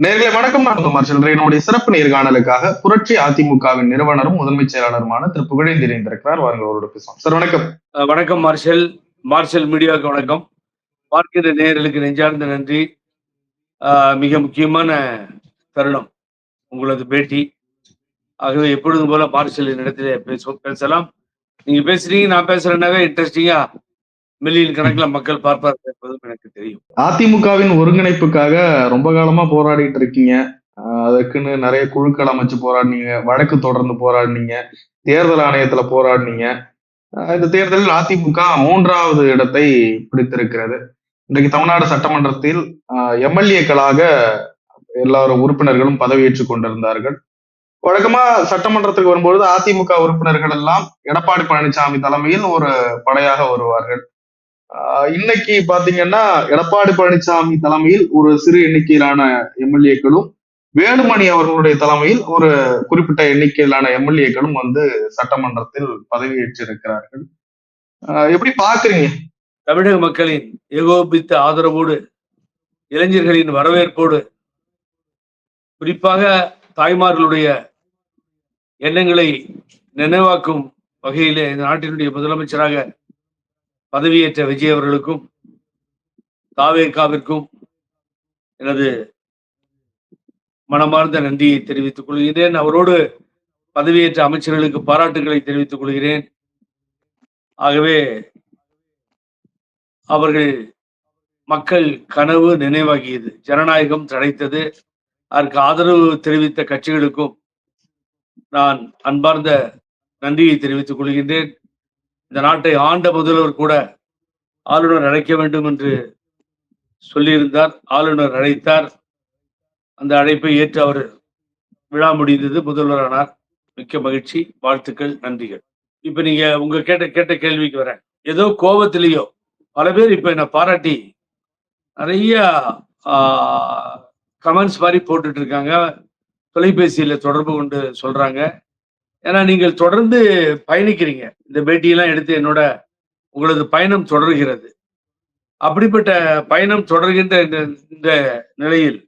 நேர்களை வணக்கம். நான் குமார் செல்றேன். நம்முடைய சிறப்பு நேர்காணலுக்காக புரட்சி அதிமுகவின் நிறுவனரும் முதன்மை செயலாளருமான திரு புகழேந்தி இணைந்திருக்கிறார். வாருங்கள், அவரோட பேசலாம். சார் வணக்கம். வணக்கம் மார்ஷல். மார்ஷல் மீடியாவுக்கு வணக்கம். பார்க்கிற நேயர்களுக்கு நெஞ்சார்ந்த நன்றி. மிக முக்கியமான தருணம் உங்களது பேட்டி. ஆகவே எப்பொழுதும் போல மார்ஷலின் இடத்திலே பேசலாம். நீங்க பேசுறீங்க, நான் பேசுறேன்னாவே இன்ட்ரெஸ்டிங்கா மில்லியன் கணக்கில் மக்கள் பார்ப்பார்கள் என்பதும் எனக்கு தெரியும். அதிமுகவின் ஒருங்கிணைப்புக்காக ரொம்ப காலமா போராடிட்டு இருக்கீங்க. அதுக்குன்னு நிறைய குழுக்கள் அமைச்சு போராடினீங்க, வழக்கு தொடர்ந்து போராடினீங்க, தேர்தல் ஆணையத்துல போராடினீங்க. இந்த தேர்தலில் அதிமுக 3வது இடத்தை பிடித்திருக்கிறது. இன்றைக்கு தமிழ்நாடு சட்டமன்றத்தில் எம்எல்ஏக்களாக எல்லாரும் உறுப்பினர்களும் பதவியேற்றுக் கொண்டிருந்தார்கள். வழக்கமா சட்டமன்றத்துக்கு வரும்பொழுது அதிமுக உறுப்பினர்கள் எல்லாம் எடப்பாடி பழனிசாமி தலைமையில் ஒரு படையாக வருவார்கள். இன்னைக்கு பாத்தீங்கன்னா எடப்பாடி பழனிசாமி தலைமையில் ஒரு சிறு எண்ணிக்கையிலான எம்எல்ஏக்களும், வேலுமணி அவர்களுடைய தலைமையில் ஒரு குறிப்பிட்ட எண்ணிக்கையிலான எம்எல்ஏக்களும் வந்து சட்டமன்றத்தில் பதவியேற்றிருக்கிறார்கள். எப்படி பாக்குறீங்க? தமிழக மக்களின் ஏகோபித்த ஆதரவோடு, இளைஞர்களின் வரவேற்போடு, குறிப்பாக தாய்மார்களுடைய எண்ணங்களை நினைவாக்கும் வகையிலே இந்த நாட்டினுடைய முதலமைச்சராக பதவியேற்ற விஜய் அவர்களுக்கும் தாவேகாவிற்கும் எனது மனமார்ந்த நன்றியை தெரிவித்துக் கொள்கிறேன். அவரோடு பதவியேற்ற அமைச்சர்களுக்கு பாராட்டுகளை தெரிவித்துக் கொள்கிறேன். ஆகவே அவர்கள் மக்கள் கனவு நினைவாகியது, ஜனநாயகம் தழைத்தது. அதற்கு ஆதரவு தெரிவித்த கட்சிகளுக்கும் நான் அன்பார்ந்த நன்றியை தெரிவித்துக் கொள்கின்றேன். இந்த நாட்டை ஆண்ட முதல்வர் கூட ஆளுநர் அழைக்க வேண்டும் என்று சொல்லியிருந்தார். ஆளுநர் அழைத்தார். அந்த அழைப்பை ஏற்று அவர் விழா முடிந்தது, முதல்வரானார். மிக்க மகிழ்ச்சி, வாழ்த்துக்கள், நன்றிகள். இப்ப நீங்க உங்க கேட்ட கேள்விக்கு வரேன். ஏதோ கோபத்திலேயோ பல பேர் இப்ப என்ன பாராட்டி நிறைய கமெண்ட்ஸ் மாதிரி போட்டுட்டு இருக்காங்க, தொலைபேசியில தொடர்பு கொண்டு சொல்றாங்க. ஏன்னா நீங்கள் தொடர்ந்து பயணிக்கிறீங்க. இந்த பேட்டியெல்லாம் எடுத்து உங்களது பயணம் தொடர்கிறது. அப்படிப்பட்ட பயணம் தொடர்கின்ற இந்த நிலையில்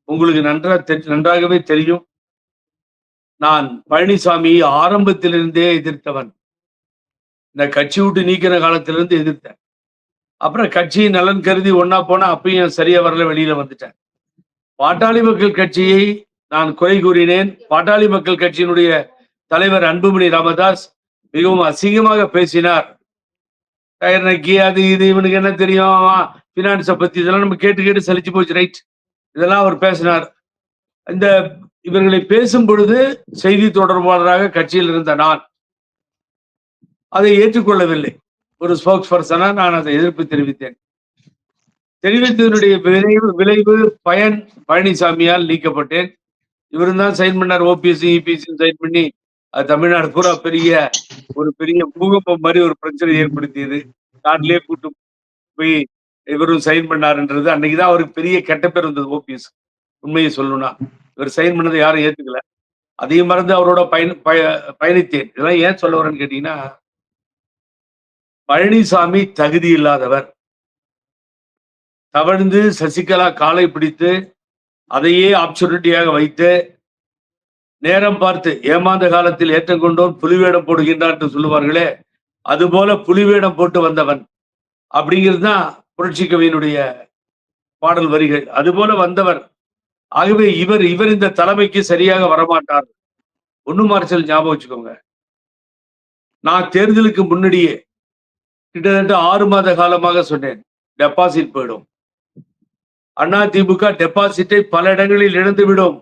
உங்களுக்கு நன்றாகவே தெரியும், நான் பழனிசாமி ஆரம்பத்திலிருந்தே எதிர்த்தவன். இந்த கட்சி விட்டு நீக்கிற காலத்திலிருந்து எதிர்த்தேன். அப்புறம் கட்சியின் நலன் கருதி ஒன்னா போனா அப்பயும் சரியா வரல, வெளியில வந்துட்டேன். பாட்டாளி மக்கள் கட்சியை நான் குறை கூறினேன். பாட்டாளி மக்கள் கட்சியினுடைய தலைவர் அன்புமணி ராமதாஸ் மிகவும் அசிங்கமாக பேசினார். டயர் நக்கி அது இது, இவனுக்கு என்ன தெரியும் பினான்ஸை பத்தி, இதெல்லாம் நம்ம கேட்டு கேட்டு சலிச்சு போச்சு. ரைட், இதெல்லாம் அவர் பேசினார். இந்த இவர்களை பேசும் பொழுது செய்தி தொடர்பாளராக கட்சியில் இருந்த நான் அதை ஏற்றுக்கொள்ளவில்லை. ஒரு ஸ்போக்ஸ் பர்சனா நான் அதை எதிர்ப்பு தெரிவித்தேன். தெரிவித்ததனுடைய விளைவு பயன் பழனிசாமியால் நீக்கப்பட்டேன். இவரும் தான் சைன் பண்ணார். ஓபிஎஸ் இபிஎஸ் சைன் பண்ணி அது தமிழ்நாடு பூரா ஒரு பெரிய பூகம்பம் மாதிரி ஒரு பிரச்சனை ஏற்படுத்தியது. நாட்டிலேயே கூட்டு போய் இவரும் சைன் பண்ணாருன்றது அன்னைக்குதான் அவருக்கு பெரிய கெட்ட பேர் வந்தது. ஓபிஎஸ் உண்மையை சொல்லணும்னா இவர் சைன் பண்ணதை யாரும் ஏத்துக்கல. அதையும் மறந்து அவரோட பயணித்தேன். இதெல்லாம் ஏன் சொல்ல வரேன்னு கேட்டீங்கன்னா, பழனிசாமி தகுதி இல்லாதவர். தவழ்ந்து சசிகலா காலை பிடித்து அதையே ஆப்பர்ச்சுனிட்டியாக வைத்து நேரம் பார்த்து ஏமாந்த காலத்தில் ஏற்றம் கொண்டோன் புலிவேடம் போடுகின்றார் என்று சொல்லுவார்களே, அதுபோல புலிவேடம் போட்டு வந்தவன் அப்படிங்கிறது தான் புரட்சி கவியினுடைய பாடல் வரிகள். அதுபோல வந்தவர். ஆகவே இவர் இந்த தலைமைக்கு சரியாக வரமாட்டார். ஒண்ணும் மார்ஷல் ஞாபகம் வச்சுக்கோங்க, நான் தேர்தலுக்கு முன்னாடியே கிட்டத்தட்ட 6 மாத காலமாக சொன்னேன், டெபாசிட் போயிடும். அதிமுக டெபாசிட்டை பல இடங்களில் இழந்துவிடும்.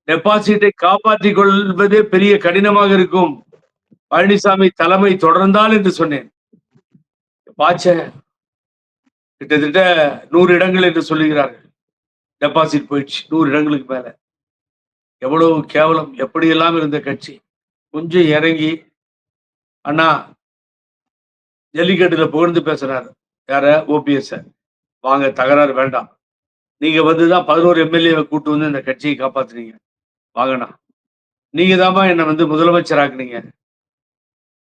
டெபாசிட்டை காப்பாற்றிக் கொள்வதே பெரிய கடினமாக இருக்கும். பழனிசாமி தலைமை தொடர்ந்தால் என்று சொன்னேன். பாச்ச கிட்டத்தட்ட 100 இடங்கள் என்று சொல்லுகிறார்கள். டெபாசிட் போயிடுச்சு 100 இடங்களுக்கு மேல. எவ்வளவு கேவலம், எப்படியெல்லாம் இருந்த கட்சி. கொஞ்சம் இறங்கி அண்ணா ஜல்லிக்கட்டுல புகழ்ந்து பேசுறாரு. யார? ஓபிஎஸ். வாங்க, தகராறு வேண்டாம். நீங்க வந்துதான் 11 எம்எல்ஏவை கூட்டு வந்து இந்த கட்சியை காப்பாத்துறீங்க. வாங்கண்ணா, நீங்க தாமா என்னை முதலமைச்சர் ஆக்குனீங்க.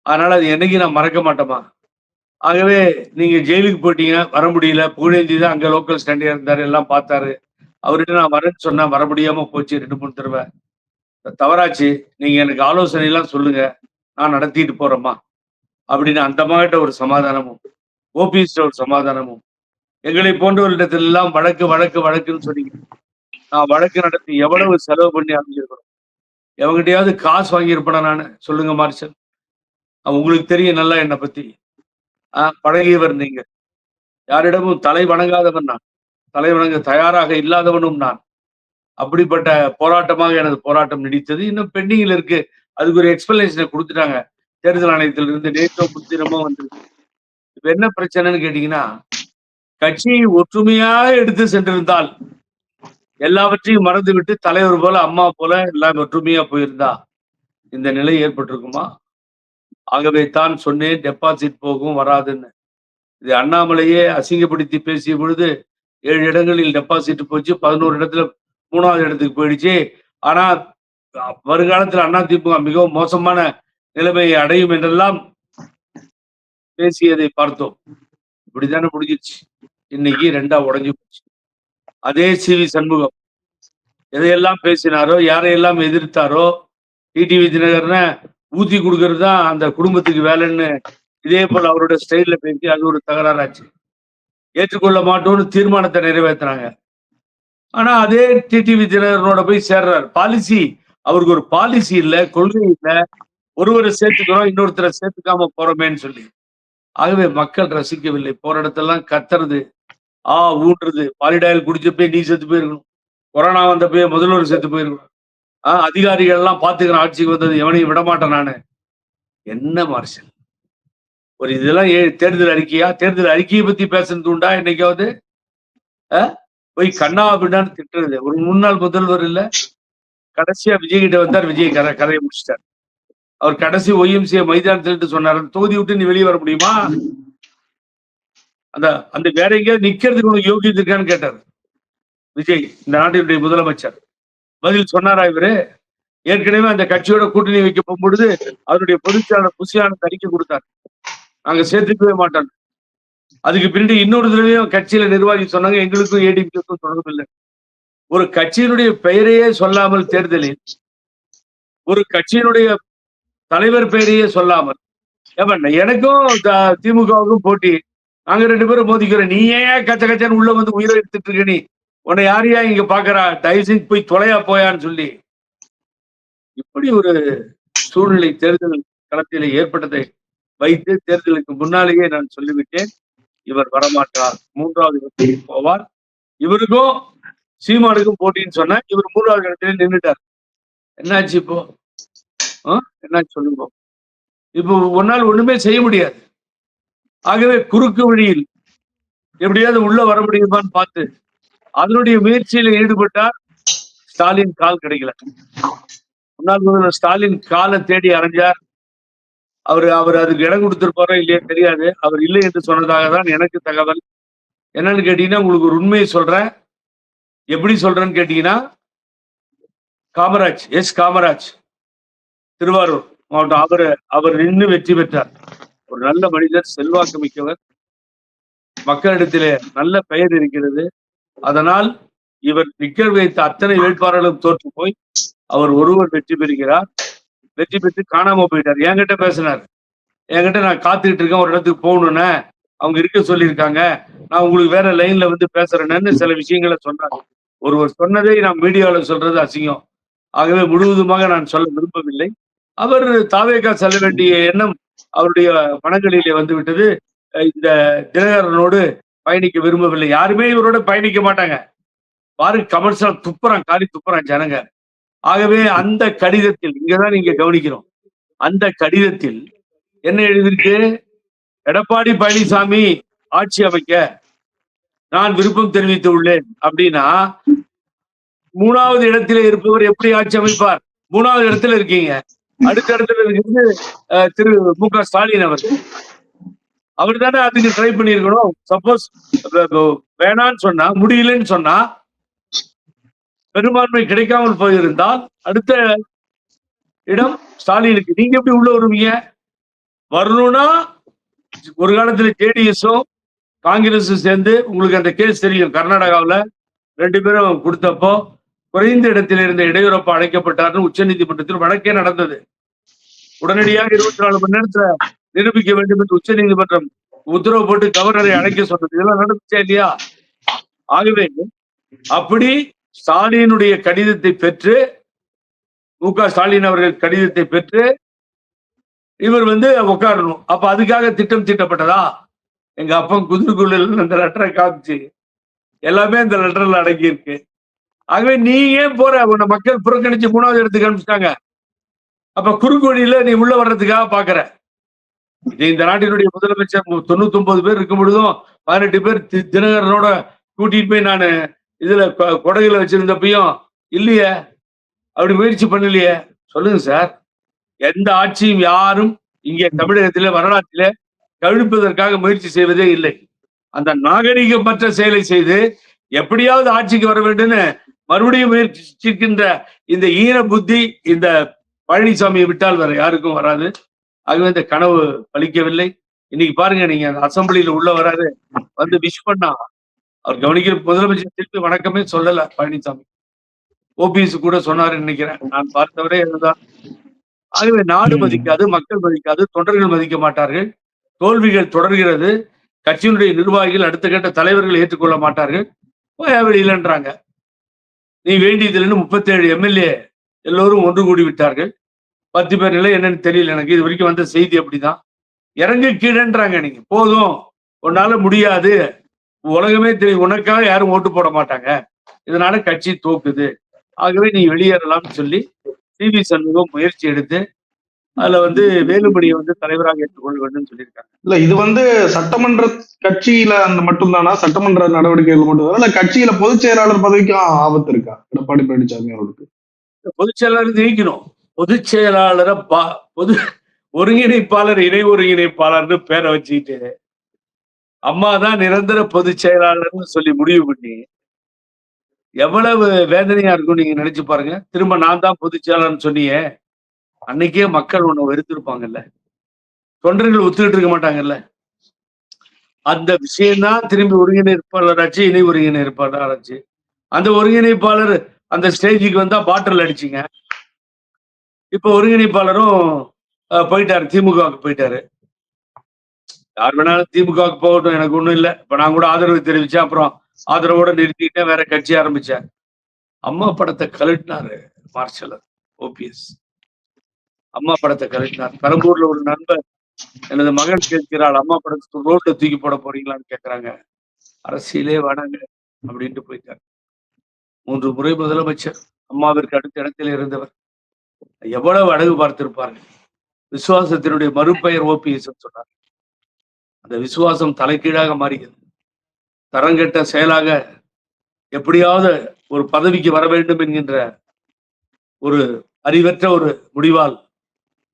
அதனால அது என்னைக்கு நான் மறக்க மாட்டோமா. ஆகவே நீங்க ஜெயிலுக்கு போயிட்டீங்க, வர முடியல. புகழேந்தி தான் அங்க லோக்கல் ஸ்டாண்டியா இருந்தாரு, எல்லாம் பார்த்தாரு. அவர்கிட்ட நான் வரேன்னு சொன்னா வர முடியாம போச்சு 2, 3 தடவை. தவறாச்சு. நீங்க எனக்கு ஆலோசனை எல்லாம் சொல்லுங்க. நான் நடத்திட்டு போறேம்மா. அப்படின்னு அந்த அம்மாகிட்ட ஒரு சமாதானமும், ஓபிஎஸ்ட்ட ஒரு சமாதானமும், எங்களை போன்றவர்களிடத்தில் எல்லாம் வழக்கு வழக்கு வழக்குன்னு சொன்னீங்க. நான் வழக்கு நடத்தி எவ்வளவு செலவு பண்ணி அமைஞ்சிருக்கிறோம். எவங்கிட்டயாவது காசு வாங்கியிருப்பேனா நானு? சொல்லுங்க மார்ஷல். உங்களுக்கு தெரியும் நல்லா என்னை பத்தி. பழகியவர் நீங்க. யாரிடமும் தலை வணங்காதவன் நான். தலை வணங்க தயாராக இல்லாதவனும் நான். அப்படிப்பட்ட போராட்டமாக எனது போராட்டம் நீடித்தது. இன்னும் பெண்டிங்ல இருக்கு. அதுக்கு ஒரு எக்ஸ்பிளனேஷனை குடுத்துட்டாங்க. தேர்தல் ஆணையத்திலிருந்து நேற்றோ முன்தினமோ வந்திருக்கு. இப்ப என்ன பிரச்சனைன்னு கேட்டீங்கன்னா, கட்சியை ஒற்றுமையாக எடுத்து சென்றிருந்தால், எல்லாவற்றையும் மறந்துவிட்டு தலைவர் போல, அம்மா போல எல்லாம் ஒற்றுமையா போயிருந்தா, இந்த நிலை ஏற்பட்டிருக்குமா? ஆகவே தான் சொன்னேன் டெபாசிட் போகும் வராதுன்னு. இது அண்ணாமலையே அசிங்கப்படுத்தி பேசிய பொழுது 7 இடங்களில் டெபாசிட் போச்சு. 11 இடத்துல 3வது இடத்துக்கு போயிடுச்சு. ஆனா வருங்காலத்தில் அதிமுக மிகவும் மோசமான நிலைமையை அடையும் என்றெல்லாம் பேசியதை பார்த்தோம். இப்படித்தானே முடிஞ்சிருச்சு. இன்னைக்கு 2ஆ உடைஞ்சு போச்சு. அதே சி.வி. சண்முகம் எதையெல்லாம் பேசினாரோ, யாரையெல்லாம் எதிர்த்தாரோ, டிடிவி தினகரனை ஊத்தி கொடுக்கறது தான் அந்த குடும்பத்துக்கு வேலைன்னு இதே போல அவரோட ஸ்டைல்ல பேசி அது ஒரு தகராறாச்சு. ஏற்றுக்கொள்ள மாட்டோம்னு தீர்மானத்தை நிறைவேற்றினாங்க. ஆனா அதே டிடிவி தினகரனோட போய் சேர்றாரு. பாலிசி அவருக்கு ஒரு பாலிசி இல்ல, கொள்கை இல்ல. ஒருவரை சேர்த்துக்கிறோம், இன்னொருத்தரை சேர்த்துக்காம போறோமேன்னு சொல்லி. ஆகவே மக்கள் ரசிக்கவில்லை. போற இடத்தெல்லாம் கத்துறது, ஊன்றது. பாலிடாயில் குடிச்சப்பே நீ செத்து போயிருக்கணும். கொரோனா வந்தப்பே முதல்வர் செத்து போயிருக்கணும். அதிகாரிகள் எல்லாம் பாத்துக்கிறேன் ஆட்சிக்கு வந்தது எவனையும் விடமாட்டேன் நானு. என்ன மார்ஷல்? ஒரு இதெல்லாம் தேர்தல் அறிக்கையா? தேர்தல் அறிக்கையை பத்தி பேசுறது உண்டா என்னைக்காவது? போய் கண்ணா அப்படின்னான்னு திட்டுறது. ஒரு முன்னாள் முதல்வர் இல்ல, கடைசியா விஜய் கிட்ட வந்தார். விஜய் கதையை முடிச்சிட்டார். அவர் கடைசி ஒய்எம்சிஏ மைதானத்தில் சொன்னார், தொகுதி விட்டு நீ வெளியே வர முடியுமா? அந்த வேற எங்கேயாவது நிக்கிறதுக்கு உனக்கு யோகியது இருக்கான்னு கேட்டார் விஜய், இந்த நாட்டினுடைய முதலமைச்சர். பதில் சொன்னாரா இவரு? ஏற்கனவே அந்த கட்சியோட கூட்டணி வைக்க போகும்பொழுது அவருடைய பொதுச்செயலாளர் புசியான அறிக்கை கொடுத்தார், நாங்க சேர்த்துக்கவே மாட்டோம். அதுக்கு பின்னாடி இன்னொரு தடவையும் கட்சியில நிர்வாகி சொன்னாங்க, எங்களுக்கும் ஏடிபிக்கும் தொடர்பு இல்லை. ஒரு கட்சியினுடைய பெயரையே சொல்லாமல் தேர்தலில் ஒரு கட்சியினுடைய தலைவர் பெயரையே சொல்லாமல், எனக்கும் திமுகவுக்கும் போட்டி, நாங்க 2 பேரும் மோதிக்கிறோம், நீ ஏன் கச்ச கச்சன்னு உள்ள வந்து உயிரை எடுத்துட்டு இருக்க, நீ உன்னை யாரையா இங்க பாக்குறா, தயவுசெய்து போய் தொலையா போயான்னு சொல்லி இப்படி ஒரு சூழ்நிலை தேர்தல் களத்திலே ஏற்பட்டதை வைத்து தேர்தலுக்கு முன்னாலேயே நான் சொல்லிவிட்டேன், இவர் வரமாட்டார், 3வது இடத்துக்கு போவார். இவருக்கும் சீமானுக்கும் போட்டின்னு சொன்ன இவர் 3வது இடத்துல நின்றுட்டார். என்னாச்சு இப்போ? என்னாச்சு சொல்லுங்க. இப்போ ஒன்னால் ஒண்ணுமே செய்ய முடியாது. ஆகவே குறுக்கு வழியில் எப்படியாவது உள்ள வர முடியுமான்னு பார்த்து அதனுடைய முயற்சியில ஈடுபட்டார். ஸ்டாலின் கால் கிடைக்கல. முன்னாள் முதல்வர் ஸ்டாலின் காலை தேடி அரைஞ்சார். அவர் அதுக்கு இடம் கொடுத்திருப்பாரோ இல்லையா தெரியாது. அவர் இல்லை என்று சொன்னதாக தான் எனக்கு தகவல். என்னன்னு கேட்டீங்கன்னா, உங்களுக்கு ஒரு உண்மையை சொல்றேன். எப்படி சொல்றேன்னு கேட்டீங்கன்னா, காமராஜ் திருவாரூர் மாவட்டம், அவர் நின்று வெற்றி பெற்றார். ஒரு நல்ல மனிதர், செல்வாக்கு மிக்கவர், மக்களிடத்திலே நல்ல பெயர் இருக்கிறது. அதனால் இவர் நிக்க வைத்த அத்தனை வேட்பாளர்களும் தோற்று போய் அவர் ஒருவர் வெற்றி பெறுகிறார். வெற்றி பெற்று காணாம போயிட்டார். என்கிட்ட பேசினார். என்கிட்ட நான் காத்துக்கிட்டு இருக்கேன், ஒரு இடத்துக்கு போகணும்னு அவங்க இருக்க சொல்லியிருக்காங்க, நான் உங்களுக்கு வேற லைன்ல வந்து பேசுறேன்னு சில விஷயங்களை சொன்னார். ஒருவர் சொன்னதை நான் மீடியாவில் சொல்றது அசிங்கம். ஆகவே முழுவதுமாக நான் சொல்ல விரும்பவில்லை. அவர் தாவேகா செல்ல வேண்டிய எண்ணம் அவருடைய மனங்களிலே வந்து விட்டது. இந்த தினகரனோடு பயணிக்க விரும்பவில்லை. யாருமே இவரோட பயணிக்க மாட்டாங்க. பாருங்க, கமர்ஷியல் துப்புறான், காரி துப்புறான் ஜனங்க. ஆகவே அந்த கடிதத்தில், இங்கதான் நீங்க கவனிக்கிறோம், அந்த கடிதத்தில் என்ன எழுதிருக்கு? எடப்பாடி பழனிசாமி ஆட்சி அமைக்க நான் விருப்பம் தெரிவித்து உள்ளேன் அப்படின்னா, 3வது இடத்துல இருப்பவர் எப்படி ஆட்சி அமைப்பார்? 3வது இடத்துல இருக்கீங்க. அடுத்த இடத்துல இருக்கிறது திரு மு.க. ஸ்டாலின் அவர் தானே அதுக்கு ட்ரை பண்ணிருக்கணும். சப்போஸ் வேணான்னு சொன்னா, முடியலன்னு சொன்னா, பெரும்பான்மை கிடைக்காமல் போயிருந்தால் அடுத்த இடம் ஸ்டாலினுக்கு. நீங்க எப்படி உள்ள வருவீங்க? வரணும்னா ஒரு காலத்துல ஜேடிஎஸும் காங்கிரஸும் சேர்ந்து, உங்களுக்கு அந்த கேஸ் தெரியும், கர்நாடகாவில் 2 பேரும் கொடுத்தப்போ குறைந்த இடத்தில் இருந்த இடையூறப்ப அழைக்கப்பட்டார்னு உச்சநீதிமன்றத்தில் வழக்கே நடந்தது. உடனடியாக 24 மணி நேரத்துல நிரூபிக்க வேண்டும் என்று உச்சநீதிமன்றம் உத்தரவு போட்டு கவர்னரை அழைக்க சொன்னது. இதெல்லாம் நடந்துச்சா இல்லையா? ஆகவே அப்படி ஸ்டாலினுடைய கடிதத்தை பெற்று, மு.க. ஸ்டாலின் அவர்கள் கடிதத்தை பெற்று இவர் உட்காரணும். அப்ப அதுக்காக திட்டம் தீட்டப்பட்டதா? எங்க அப்பன் குதிரைக்குள்ள அந்த லெட்டரை காமிச்சு எல்லாமே இந்த லெட்டர்ல அடங்கி இருக்கு. ஆகவே நீ ஏன் போற? உன்னை மக்கள் புறக்கணிச்சு 3வது இடத்துக்கு அனுப்பிச்சிட்டாங்க. அப்ப குறுக்கு வழியில நீ உள்ள வர்றதுக்காக பாக்குற. இது இந்த நாட்டினுடைய முதலமைச்சர் 99 பேர் இருக்கும் பொழுதும் 18 பேர் தினகரனோட கூட்டிட்டு போய் நான் இதுல கொடகுல வச்சிருந்தப்பையும் இல்லையே, அப்படி முயற்சி பண்ணலையே. சொல்லுங்க சார். எந்த ஆட்சியும் யாரும் இங்கே தமிழகத்திலே வரலாற்றிலே கவிழ்ப்பதற்காக முயற்சி செய்வதே இல்லை. அந்த நாகரிகமற்ற செயலை செய்து எப்படியாவது ஆட்சிக்கு வர வேண்டும்னு மறுபடியும் முயற்சிக்கின்ற இந்த ஈன புத்தி இந்த பழனிசாமியை விட்டால் வேற யாருக்கும் வராது. ஆகவே இந்த கனவு பலிக்கவில்லை. இன்னைக்கு பாருங்க, நீங்க அந்த அசம்பிளியில உள்ள வராது விஷ் பண்ணா அவர் கவனிக்கிற முதலமைச்சர் திருப்பி வணக்கமே சொல்லல பழனிசாமி. ஓபிஎஸ் கூட சொன்னாரு நினைக்கிறேன், நான் பார்த்தவரே இதுதான். ஆகவே நாடு மதிக்காது, மக்கள் மதிக்காது, தொண்டர்கள் மதிக்க மாட்டார்கள். தோல்விகள் தொடர்கிறது. கட்சியினுடைய நிர்வாகிகள் அடுத்த கட்ட தலைவர்கள் ஏற்றுக்கொள்ள மாட்டார்கள். வெளியிலன்றாங்க. நீ வேண்டியதில்லைன்னு 37 எம்எல்ஏ எல்லோரும் ஒன்று கூடி விட்டார்கள். 10 பேர் நிலை என்னன்னு தெரியல எனக்கு. இது வரைக்கும் வந்த செய்தி அப்படிதான். இறங்கு கீழன்றாங்க. நீங்க போதும், உன்னால முடியாது, உலகமே தெரியும், உனக்காக யாரும் ஓட்டு போட மாட்டாங்க, இதனால கட்சி தோக்குது, ஆகவே நீ வெளியேறலாம்னு சொல்லி சி.வி. சண்முகம் முயற்சி எடுத்து அதுல வேலுமணியை தலைவராக ஏற்றுக்கொள்ள வேண்டும் சொல்லியிருக்காங்க. இல்ல இது சட்டமன்ற கட்சியில அந்த மட்டும்தானா? சட்டமன்ற நடவடிக்கைகள் மட்டும் இல்ல, கட்சியில பொதுச் செயலாளர் பதவிக்கும் ஆபத்து இருக்கா எடப்பாடி பழனிசாமி அவர்களுக்கு? பொதுச் செயலாளர் நீக்கணும். பொதுச் செயலாளரை பொது ஒருங்கிணைப்பாளர், இணை ஒருங்கிணைப்பாளர்னு பேரை வச்சுக்கிட்டு அம்மா தான் நிரந்தர பொதுச் செயலாளர்னு சொல்லி முடிவு பண்ணி எவ்வளவு வேதனையா இருக்கும் நீங்க நினைச்சு பாருங்க. திரும்ப நான் தான் பொதுச் செயலாளர்னு சொன்னியே, அன்னைக்கே மக்கள் உன்னை வெறுத்திருப்பாங்கல்ல, தொண்டர்கள் ஒத்துக்கிட்டு இருக்க மாட்டாங்கல்ல. அந்த விஷயம்தான் திரும்பி ஒருங்கிணைப்பாளர் ஆச்சு, இணை ஒருங்கிணைப்பாளர் ஆச்சு. அந்த ஒருங்கிணைப்பாளர் அந்த ஸ்டேஜுக்கு வந்தா பாட்டில் அடிச்சிங்க. இப்ப ஒருங்கிணைப்பாளரும் போயிட்டாரு, திமுகவுக்கு போயிட்டாரு. யார் வேணாலும் திமுகவுக்கு போகட்டும், எனக்கு ஒண்ணும் இல்லை. இப்ப நான் கூட ஆதரவு தெரிவிச்சேன், அப்புறம் ஆதரவோட நிறுத்திட்டேன், வேற கட்சி ஆரம்பிச்சேன். அம்மா படத்தை கழட்டினாரு மார்ஷலர் ஓபிஎஸ். அம்மா படத்தை கழட்டினார். பெரம்பூர்ல ஒரு நண்பர், எனது மகன் கேட்கிறாள், அம்மா படத்தை ரோட்ல தூக்கி போட போறீங்களான்னு கேட்கிறாங்க. அரசியலே வேணாங்க அப்படின்ட்டு போயிட்டார். 3 முறை முதலமைச்சர், அம்மாவிற்கு அடுத்த இடத்தில் இருந்தவர். எவ்வளவு அழகு பார்த்திருப்பார்கள். விசுவாசத்தினுடைய மறுபெயர் ஓபிஎஸ் சொன்னார். அந்த விசுவாசம் தலைகீழாக மாறியது. தரங்கெட்ட செயலாக எப்படியாவது ஒரு பதவிக்கு வர வேண்டும் என்கின்ற ஒரு அறிவற்ற ஒரு முடிவால்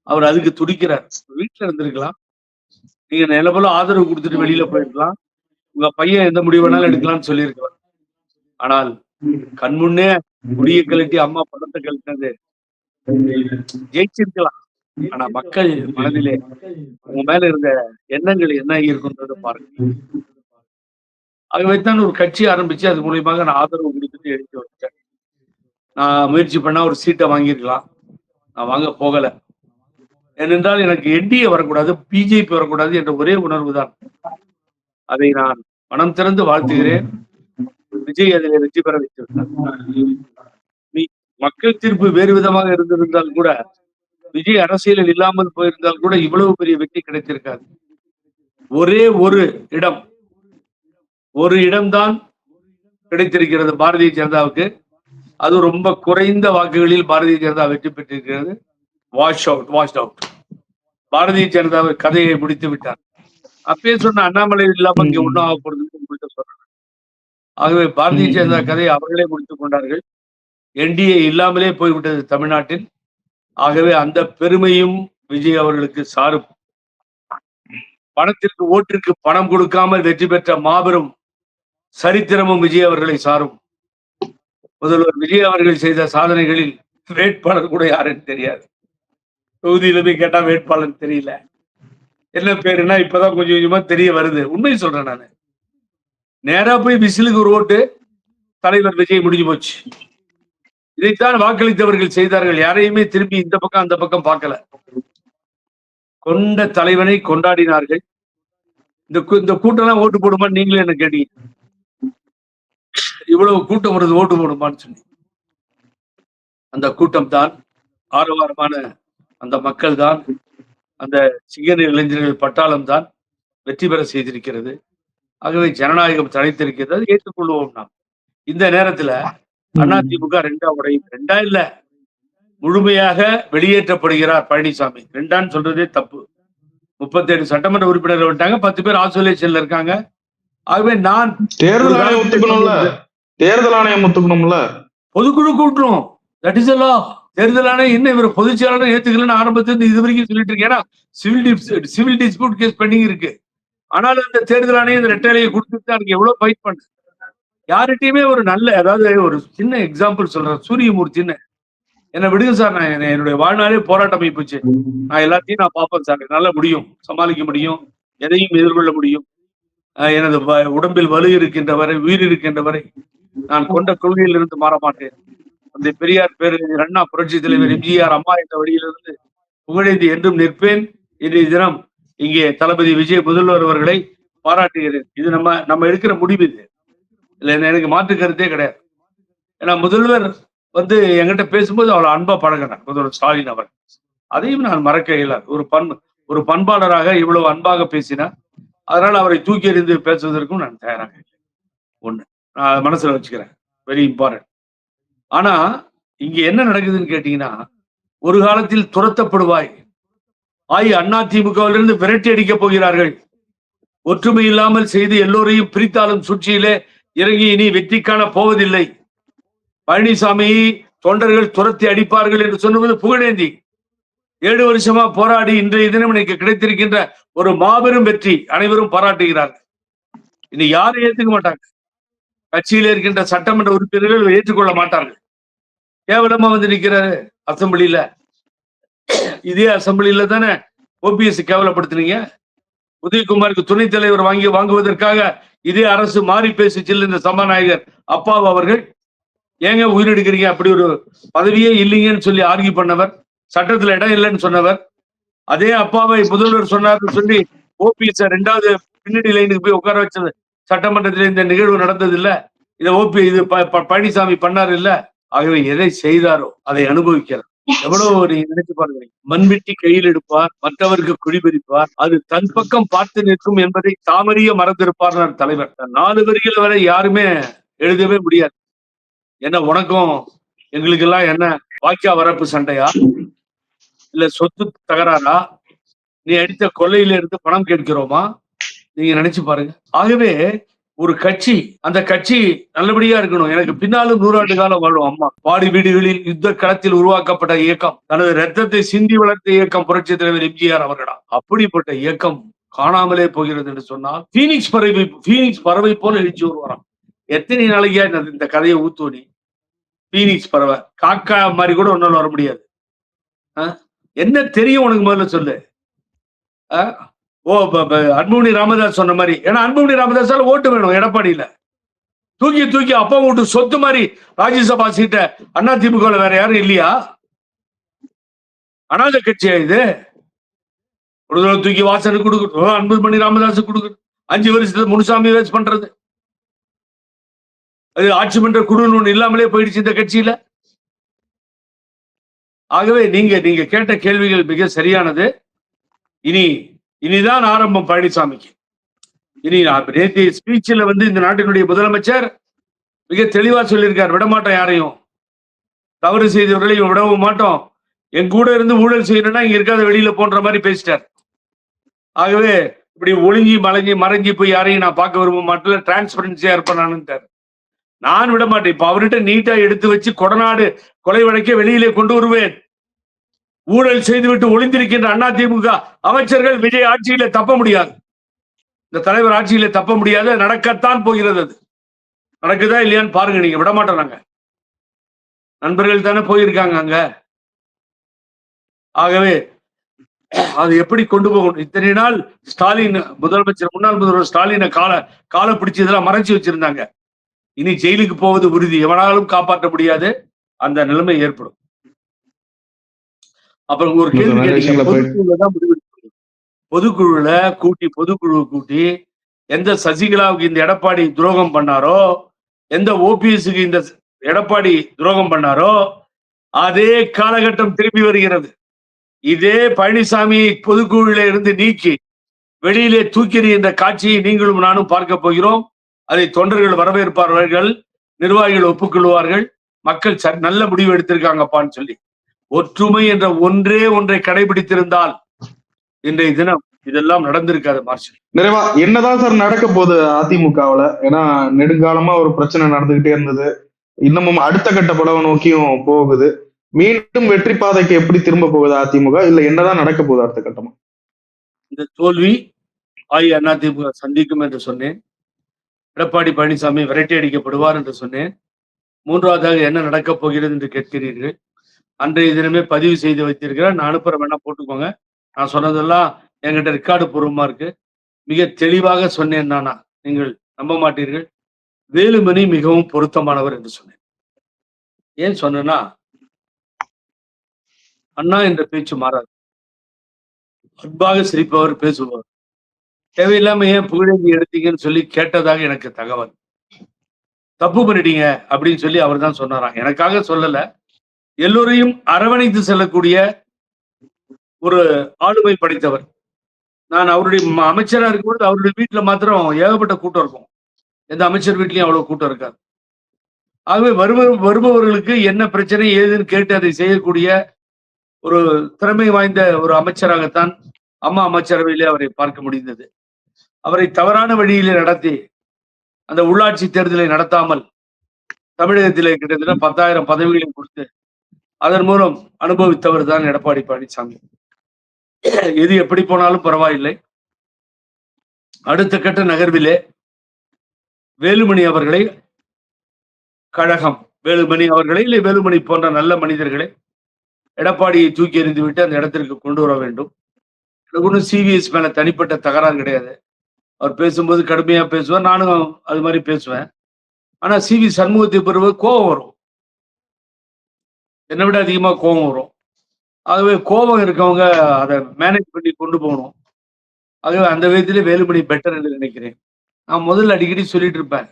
அவர் அதுக்கு துடிக்கிறார். வீட்டுல இருந்திருக்கலாம், நீங்க நிலபோல ஆதரவு கொடுத்துட்டு வெளியில போயிருக்கலாம், உங்க பையன் எந்த முடிவு வேணாலும் எடுக்கலாம்னு சொல்லியிருக்கலாம். ஆனால் கண்முன்னே முடியை கழட்டி அம்மா படத்தை கழட்டினது ஜெயிச்சிருக்கலாம். ஆனா மக்கள் மனதிலே உங்க மேல இருந்த எண்ணங்கள் என்ன இருக்குன்றத பாருங்க. ஆகவேத்தான் ஒரு கட்சி ஆரம்பிச்சு அது மூலியமாக நான் ஆதரவு கொடுத்துட்டு எடுத்து வச்சேன். நான் முயற்சி பண்ணா ஒரு சீட்டை வாங்கியிருக்கலாம், நான் வாங்க போகல. ஏனென்றால் எனக்கு என்டிஏ வரக்கூடாது, பிஜேபி வரக்கூடாது என்ற ஒரே உணர்வு தான். அதை நான் மனம் திறந்து வாழ்த்துகிறேன். விஜய் அதில் வெற்றி பெற வைத்திருந்தார். மக்கள் தீர்ப்பு வேறு விதமாக இருந்திருந்தால் கூட, விஜய் அரசியலில் இல்லாமல் போயிருந்தால் கூட இவ்வளவு பெரிய வெற்றி கிடைத்திருக்காது. ஒரே ஒரு இடம்தான் கிடைத்திருக்கிறது பாரதிய ஜனதாவுக்கு. அது ரொம்ப குறைந்த வாக்குகளில் பாரதிய ஜனதா வெற்றி பெற்றிருக்கிறது. Wash out. பாரதிய ஜனதா கதையை முடித்து விட்டார். அப்பயே சொன்ன அண்ணாமலை இல்லாம இங்க ஒன்னும் ஆக போறது சொல்றாங்க. ஆகவே பாரதிய ஜனதா கதையை அவர்களே முடித்துக் கொண்டார்கள். என்டிஏ இல்லாமலே போய்விட்டது தமிழ்நாட்டில். ஆகவே அந்த பெருமையும் விஜய் அவர்களுக்கு சாரும். பணத்திற்கு, ஓட்டிற்கு பணம் கொடுக்காமல் வெற்றி பெற்ற மாபெரும் சரித்திரமும் விஜய் அவர்களை சாரும். முதல்வர் விஜய் அவர்கள் செய்த சாதனைகளில் வேட்பாளர் கூட யாருன்னு தெரியாது. தொகுதியில போய் கேட்டா வேட்பாளர் தெரியல, என்ன பேருன்னா இப்பதான் கொஞ்சம் கொஞ்சமா தெரிய வருது. உண்மை சொல்றேன் நானு. நேரா போய் விசிலுக்கு ஒரு ஓட்டு, தலைவர் விஜய் முடிஞ்சு போச்சு. இதைத்தான் வாக்களித்தவர்கள் செய்தார்கள். யாரையுமே திரும்பி இந்த பக்கம் அந்த பக்கம் பார்க்கல. கொண்ட தலைவனை கொண்டாடினார்கள். இந்த கூட்டம் ஓட்டு போடுமான்னு நீங்களே என்ன கேட்டீங்க. இவ்வளவு கூட்டம் வருது, ஓட்டு போடுமான்னு சொல்லி. அந்த கூட்டம் தான், ஆரவாரமான அந்த மக்கள் தான், அந்த சிங்கன இளைஞர்கள் பட்டாளம் தான் வெற்றி பெற செய்திருக்கிறது. ஆகவே ஜனநாயகம் தழைத்திருக்கிறது, ஏற்றுக்கொள்வோம் நாம். இந்த நேரத்துல அதிமுக ரெண்டா இல்ல, முழுமையாக வெளியேற்றப்படுகிறார் பழனிசாமி. ரெண்டான்னு சொல்றதே தப்பு. 37 சட்டமன்ற உறுப்பினர்கள் விட்டாங்க, 10 பேர் ஆசோலேஷன்ல இருக்காங்க. ஆகவே நான் தேர்தல் ஆணையம் ஒத்துக்கணும்ல, பொதுக்குழு கூட்டணும். தட் இஸ் லா. தேர்தல் ஆணையம் என்ன இவர் பொதுச் செயலாளர் ஏத்துக்கலன்னு ஆரம்பத்துல இது வரைக்கும் சொல்லிட்டு இருக்கேன். ஏன்னா சிவில் டிஸ்பியூட் கேஸ் பெண்டிங் இருக்கு. ஆனாலும் அந்த தேர்தல் ஆணையம் இந்த ரெட்டையிலையை கொடுத்துட்டு அதுக்கு எவ்வளவு ஃபைட் பண்ணு. யார்கிட்டயுமே ஒரு நல்ல, அதாவது ஒரு சின்ன எக்ஸாம்பிள் சொல்றேன். சூரியமூர்த்தின்னு, என்ன விடுங்க சார், நான் என்னுடைய வாழ்நாளே போராட்டம் போச்சு, நான் எல்லாத்தையும் நான் பார்ப்பேன் சார், என்னால முடியும், சமாளிக்க முடியும், எதையும் எதிர்கொள்ள முடியும், எனது உடம்பில் வலு இருக்கின்ற வரை, உயிர் இருக்கின்ற வரை நான் கொண்ட கொள்கையில் இருந்து மாற மாட்டேன். அந்த பெரியார் பேரறிஞர் அண்ணா, புரட்சி தலைவர் எம்ஜிஆர், அம்மா என்ற வழியிலிருந்து புகழேந்தி என்றும் நிற்பேன். இன்றைய தினம் இங்கே தளபதி விஜய் முதல்வர் அவர்களை பாராட்டுகிறேன். இது நம்ம எடுக்கிற முடிவு. இது இல்ல, எனக்கு மாற்று கருத்தே கிடையாது. ஏன்னா முதல்வர் என்கிட்ட பேசும்போது அவ்வளவு அன்பா பழகினார் முதல்வர் ஸ்டாலின் அவர். அதையும் நான் மறக்க இயலாது. ஒரு பண்பாளராக இவ்வளவு அன்பாக பேசினார். அதனால அவரை தூக்கி எறிந்து பேசுவதற்கும் நான் தயாராக இல்லை. ஒண்ணு நான் மனசுல வச்சுக்கிறேன், வெரி இம்பார்ட்டன்ட். ஆனா இங்க என்ன நடக்குதுன்னு கேட்டீங்கன்னா, ஒரு காலத்தில் துரத்தப்படுவாய், அதிமுகவிலிருந்து விரட்டி அடிக்கப் போகிறார்கள். ஒற்றுமை இல்லாமல் செய்து எல்லோரையும் பிரித்தாலும் சூழ்ச்சியிலே இறங்கி இனி வெற்றி காண போவதில்லை. பழனிசாமி தொண்டர்கள் துரத்தி அடிப்பார்கள் என்று சொன்னது புகழேந்தி. 7 வருஷமா போராடி இன்றைய தினம் எனக்கு கிடைத்திருக்கின்ற ஒரு மாபெரும் வெற்றி அனைவரும் பாராட்டுகிறார்கள். இனி யாரும் ஏற்றுக்க மாட்டாங்க. கட்சியில் இருக்கின்ற சட்டமன்ற உறுப்பினர்கள் ஏற்றுக்கொள்ள மாட்டார்கள். கேவலமா நிக்கிறாரு அசம்பிளியில. இதே அசம்பிளியில தானே ஓபிஎஸ் கேவலப்படுத்தினீங்க. உதயகுமாருக்கு துணைத் தலைவர் வாங்குவதற்காக இதே அரசு மாறி பேசிச்சில் இந்த சபாநாயகர் அப்பாவு அவர்கள் ஏங்க உயிரெடுக்கிறீங்க, அப்படி ஒரு பதவியே இல்லைங்கன்னு சொல்லி ஆர்கியூ பண்ணவர், சட்டத்துல இடம் இல்லைன்னு சொன்னவர். அதே அப்பாவை முதல்வர் சொன்னார்னு சொல்லி ஓபிஎஸ் 2வது பின்னணி லைனுக்கு போய் உட்கார வச்சது சட்டமன்றத்தில் இந்த நிகழ்வு நடந்தது இல்ல. இது பழனிசாமி பண்ணாரு இல்ல. ஆகவே எதை செய்தாரோ அதை அனுபவிக்கிறார். எவ்வளவு நீங்க நினைச்சு பாருங்க. மண்வெட்டி கையில் எடுப்பார், மற்றவருக்கு குடிபெரிப்பார், அது தன் பக்கம் பார்த்து நிற்கும் என்பதை தாமறிய மறந்திருப்பார் தலைவர். 4 வரிகள் வரை யாருமே எழுதவே முடியாது. என்ன உனக்கும் எங்களுக்கு எல்லாம் என்ன வாக்கியா வரப்பு சண்டையா, இல்ல சொத்து தகராறா, நீ அடித்த கொள்ளையில இருந்து பணம் கேட்கிறோமா? நீங்க நினைச்சு பாருங்க. ஆகவே ஒரு கட்சி, அந்த கட்சி நல்லபடியா இருக்கணும். எனக்கு பின்னாலும் 100 ஆண்டு காலம் வாழும். அம்மா பாடி வீடுகளில் யுத்த களத்தில் உருவாக்கப்பட்ட இயக்கம், தனது ரத்தத்தை சிந்தி வளர்த்த இயக்கம் புரட்சி தலைவர் எம்ஜிஆர் அவர்களா. அப்படிப்பட்ட இயக்கம் காணாமலே போகிறது என்று சொன்னால் பீனிக்ஸ் பறவை போல எழுச்சி வருவாராம். எத்தனை நாளைக்கா இந்த கதையை ஊத்தோனி? பீனிக்ஸ் பறவை காக்கா மாதிரி கூட ஒன்னால வர முடியாது. என்ன தெரியும் உனக்கு? முதல்ல சொல்லு. அன்புமணி ராமதாஸ் சொன்ன மாதிரி, ஏன்னா அன்புமணி ராமதாஸால ஓட்டு வேணும் எடப்பாடியில. தூக்கி அப்பா வீட்டு சொத்து மாதிரி ராஜ்யசபா சீட்டை அதிமுக வேற யாரும் இல்லையா? அனாதை கட்சியா இது? ஒரு தடவை தூக்கி வாசனுக்கு கொடுக்கணும், அன்புமணி ராமதாஸ் கொடுக்கணும். 5 வருஷத்துல முனுசாமி வேஸ்ட் பண்றது, அது ஆட்சி மன்ற குழு ஒண்ணு இல்லாமலே போயிடுச்சு இந்த கட்சியில. ஆகவே நீங்க கேட்ட கேள்விகள் மிக சரியானது. இனிதான் ஆரம்பம் பழனிசாமிக்கு. இனி நேற்று ஸ்பீச்சில் இந்த நாட்டினுடைய முதலமைச்சர் மிக தெளிவா சொல்லியிருக்கார், விடமாட்டோம், யாரையும் தவறு செய்தவர்களையும் விடவும் மாட்டோம், என் கூட இருந்து ஊழல் செய்யணும்னா இங்க இருக்காத வெளியில போன்ற மாதிரி பேசிட்டார். ஆகவே இப்படி ஒளிஞ்சி மறைஞ்சி போய் யாரையும் நான் பார்க்க விரும்ப மாட்டேன், டிரான்ஸ்பரன்சியா இருப்பேன். நான் விட மாட்டேன். இப்ப அவர்கிட்ட நீட்டா எடுத்து வச்சு கொடநாடு கொலை வழக்கை வெளியிலே கொண்டு வருவேன். ஊழல் செய்துவிட்டு ஒளிந்திருக்கின்ற அதிமுக அமைச்சர்கள் விஜய் ஆட்சியில தப்ப முடியாது, இந்த தலைவர் ஆட்சியில தப்ப முடியாது. நடக்கத்தான் போகிறது. அது நடக்குதா இல்லையான்னு பாருங்க. நீங்க விட மாட்டோம். நண்பர்கள் தானே போயிருக்காங்க அங்க. ஆகவே அது எப்படி கொண்டு போகணும்? இத்தனை நாள் ஸ்டாலின் முன்னாள் முதல்வர் ஸ்டாலினை காலை பிடிச்சி இதெல்லாம் மறைச்சு வச்சிருந்தாங்க. இனி ஜெயிலுக்கு போவது உறுதி. எவனாலும் காப்பாற்ற முடியாது. அந்த நிலைமை ஏற்படும். அப்புறம் ஒரு கேள்வி நிறைய கேட்டீங்க. விஷயங்களை போய் பொதுக்குழுல தான் முடிவெடுக்கணும். பொதுக்குழுவை கூட்டி எந்த சசிகலாவுக்கு இந்த எடப்பாடி துரோகம் பண்ணாரோ, எந்த ஓபிஎஸ்க்கு இந்த எடப்பாடி துரோகம் பண்ணாரோ, அதே காலகட்டம் திரும்பி வருகிறது. இதே பழனிசாமி பொதுக்குழுவில இருந்து நீக்கி வெளியிலே தூக்கி எறிகின்ற காட்சியை நீங்களும் நானும் பார்க்க போகிறோம். அதை தொண்டர்கள் வரவேற்பார்கள், நிர்வாகிகள் ஒப்புக்கொள்வார்கள். மக்கள் நல்ல முடிவு எடுத்திருக்காங்கப்பான்னு சொல்லி ஒற்றுமை என்ற ஒன்றை கடைபிடித்திருந்தால் இன்றைய தினம் இதெல்லாம் நடந்திருக்காது. மார்ஷல், நிறைவா என்னதான் சார் நடக்க போகுது அதிமுகவுல? ஏன்னா நெடுங்காலமா ஒரு பிரச்சனை நடந்துகிட்டே இருந்தது. இன்னமும் அடுத்த கட்ட பலவை நோக்கியும் போகுது. மீண்டும் வெற்றி பாதைக்கு எப்படி திரும்ப போகுது அதிமுக? இல்ல என்னதான் நடக்க போகுது அடுத்த கட்டமா? இந்த தோல்வி அதிமுக சந்திக்கும் என்று சொன்னேன். எடப்பாடி பழனிசாமி விரட்டி அடிக்கப்படுவார் என்று சொன்னேன். மூன்றாவதாக என்ன நடக்கப் போகிறது என்று கேட்கிறீர்கள். அன்றைய தினமே பதிவு செய்து வைத்திருக்கிறேன். நான் அனுப்புற வேணா போட்டுக்கோங்க. நான் சொன்னதெல்லாம் என்கிட்ட ரெக்கார்டு பூர்வமா இருக்கு. மிக தெளிவாக சொன்னேன். நானா, நீங்கள் நம்ப மாட்டீர்கள். வேலுமணி மிகவும் பொருத்தமானவர் என்று சொன்னேன். ஏன் சொன்னா, அண்ணா என்ற பேச்சு மாறாது. அன்பாக சிரிப்பவர், பேசுபவர். தேவையில்லாம ஏன் புகழேந்தி எடுத்தீங்கன்னு சொல்லி கேட்டதாக எனக்கு தகவல். தப்பு பண்ணிட்டீங்க அப்படின்னு சொல்லி அவர் தான் சொன்னாராம். எனக்காக சொல்லல. எல்லோரையும் அரவணைத்து செல்லக்கூடிய ஒரு ஆளுமை படைத்தவர். நான் அவருடைய அமைச்சரா இருக்கும்போது அவருடைய வீட்டுல மாத்திரம் ஏகப்பட்ட கூட்டம் இருக்கும். எந்த அமைச்சர் வீட்லயும் அவ்வளவு கூட்டம் இருக்காது. ஆகவே வருபவர்களுக்கு என்ன பிரச்சனை ஏதுன்னு கேட்டு அதை செய்யக்கூடிய ஒரு திறமை வாய்ந்த ஒரு அமைச்சராகத்தான் அம்மா அமைச்சரவையிலே அவரை பார்க்க முடிந்தது. அவரை தவறான வழியிலே நடத்தி அந்த உள்ளாட்சி தேர்தலை நடத்தாமல் தமிழகத்திலே கிட்டத்தட்ட 10,000 பதவிகளை கொடுத்து அதன் மூலம் அனுபவித்தவர் தான் எடப்பாடி பழனிசாமி. எது எப்படி போனாலும் பரவாயில்லை. அடுத்த கட்ட நகர்விலே வேலுமணி அவர்களை, கழகம் வேலுமணி அவர்களை, இல்லை வேலுமணி போன்ற நல்ல மனிதர்களை எடப்பாடியை தூக்கி எறிந்து விட்டு அந்த இடத்திற்கு கொண்டு வர வேண்டும். எனக்கு ஒன்றும் சிவிஎஸ் மேல தனிப்பட்ட தகராறு கிடையாது. அவர் பேசும்போது கடுமையா பேசுவார், நானும் அது மாதிரி பேசுவேன். ஆனா சிவி சண்முகத்தை பெறுவது கோபம் வரும், என்னை விட அதிகமா கோபம் வரும். ஆகவே கோபம் இருக்கவங்க அதை மேனேஜ் பண்ணி கொண்டு போகணும். ஆகவே அந்த விதத்திலே வேலுமணி பெட்டர் என்று நினைக்கிறேன். நான் முதல்ல அடிக்கடி சொல்லிட்டு இருப்பேன்,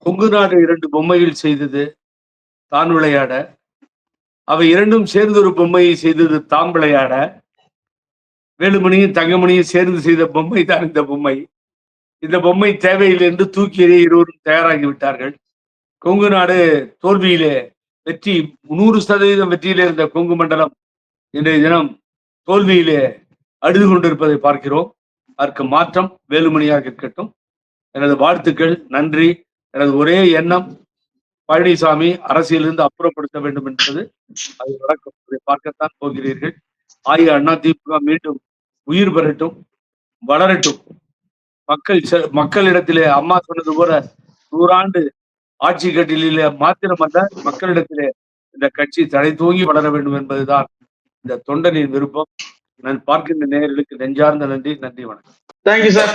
கொங்கு நாடு 2 பொம்மைகள் செய்தது தான் விளையாட, அவை இரண்டும் சேர்ந்து ஒரு பொம்மையை செய்தது தாம் விளையாட. வேலுமணியும் தங்கமணியும் சேர்ந்து செய்த பொம்மை தான் இந்த பொம்மை. இந்த பொம்மை தேவையில்லை என்று தூக்கி எறிய இருவரும் தயாராகி விட்டார்கள். கொங்கு நாடு தோல்வியிலே வெற்றி 100% வெற்றியிலே இருந்த கொங்கு மண்டலம் இன்றைய தினம் தோல்வியிலே அழுது கொண்டிருப்பதை பார்க்கிறோம். அதற்கு மாற்றம் வேலுமணியாக இருக்கட்டும். எனது வாழ்த்துக்கள், நன்றி. எனது ஒரே எண்ணம், பழனிசாமி அரசியலிருந்து அப்புறப்படுத்த வேண்டும் என்பது. அது நடக்கும், அதை பார்க்கத்தான் போகிறீர்கள். அதிமுக மீண்டும் உயிர் பெறட்டும், வளரட்டும். மக்களிடத்திலே அம்மா சொன்னது போல 100 ஆண்டு ஆட்சி கட்டிலே மாத்திரமல்ல, மக்களிடத்திலே இந்த கட்சி தலை தூங்கி வளர வேண்டும் என்பதுதான் இந்த தொண்டனின் விருப்பம். நான் பார்க்கின்ற நேயர்களுக்கு நெஞ்சார்ந்த நன்றி. நன்றி, வணக்கம். Thank you sir.